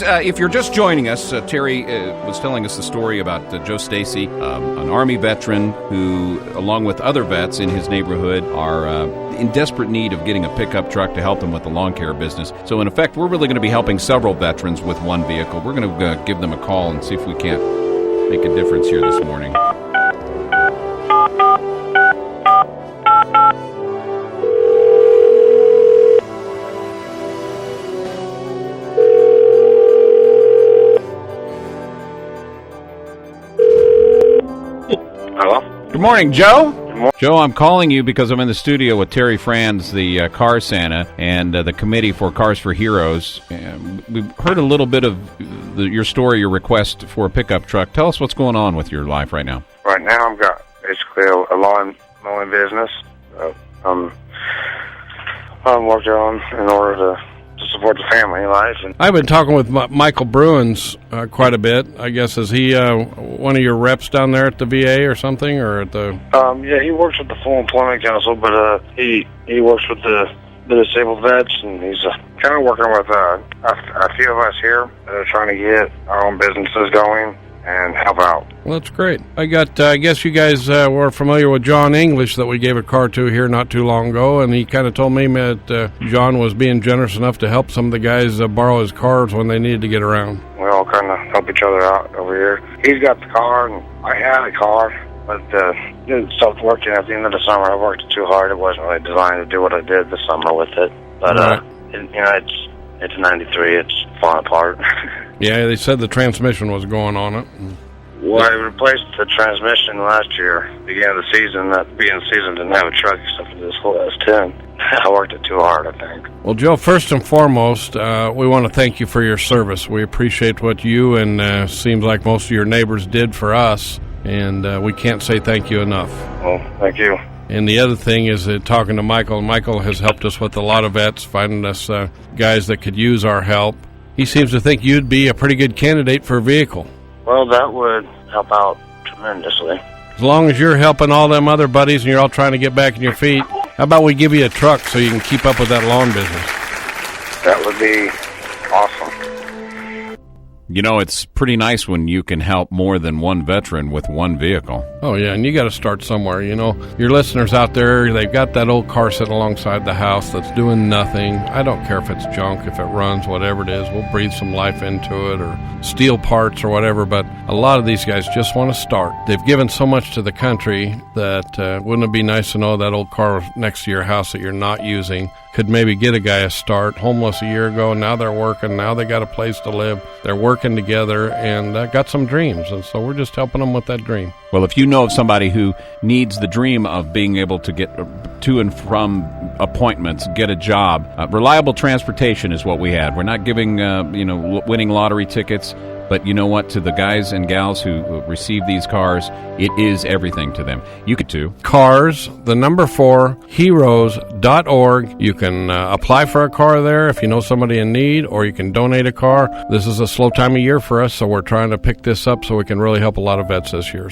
If you're just joining us, Terry was telling us the story about Joe Stacy, an Army veteran who, along with other vets in his neighborhood, are in desperate need of getting a pickup truck to help them with the lawn care business. So, in effect, we're really going to be helping several veterans with one vehicle. We're going to give them a call and see if we can't make a difference here this morning. Hello? Good morning, Joe. Good morning. Joe, I'm calling you because I'm in the studio with Terry Franz, the Car Santa, and the Committee for Cars for Heroes. We've heard a little bit of your story, your request for a pickup truck. Tell us what's going on with your life right now. Right now, I've got basically a lawn mowing business. I'm working on in order to support the family life. And I've been talking with Michael Bruins quite a bit. I guess, is he one of your reps down there at the VA or something, or at the? Yeah, he works with the Full Employment Council, but he works with the disabled vets, and he's kind of working with a few of us here that are trying to get our own businesses going and help out. Well, that's great. I guess you guys were familiar with John English that we gave a car to here not too long ago, and he kind of told me that John was being generous enough to help some of the guys borrow his cars when they needed to get around. We all kind of help each other out over here. He's got the car, and I had a car, but it stopped working at the end of the summer. I worked too hard. It wasn't really designed to do what I did this summer with it. But right. It's 93. It's falling apart. Yeah, they said the transmission was going on it. Well, I replaced the transmission last year, beginning of the season. That being the season didn't have a truck except for this whole S10. I worked it too hard, I think. Well, Joe, first and foremost, we want to thank you for your service. We appreciate what you and seems like most of your neighbors did for us, and we can't say thank you enough. Well, thank you. And the other thing is talking to Michael. Michael has helped us with a lot of vets, finding us guys that could use our help. He seems to think you'd be a pretty good candidate for a vehicle. Well, that would help out tremendously. As long as you're helping all them other buddies and you're all trying to get back on your feet, how about we give you a truck so you can keep up with that lawn business? That would be awesome. You know, it's pretty nice when you can help more than one veteran with one vehicle. Oh, yeah, and you got to start somewhere. You know, your listeners out there, they've got that old car sitting alongside the house that's doing nothing. I don't care if it's junk, if it runs, whatever it is. We'll breathe some life into it or steal parts or whatever, but a lot of these guys just want to start. They've given so much to the country that wouldn't it be nice to know that old car next to your house that you're not using could maybe get a guy a start. Homeless a year ago, now they're working, now they got a place to live. They're working together and got some dreams, and so we're just helping them with that dream. Well, if you know of somebody who needs the dream of being able to get to and from appointments, get a job, reliable transportation is what we had. We're not giving, winning lottery tickets, but you know what? To the guys and gals who receive these cars, it is everything to them. You could too. Cars, the number 4, heroes.org. You can apply for a car there if you know somebody in need, or you can donate a car. This is a slow time of year for us, so we're trying to pick this up so we can really help a lot of vets this year.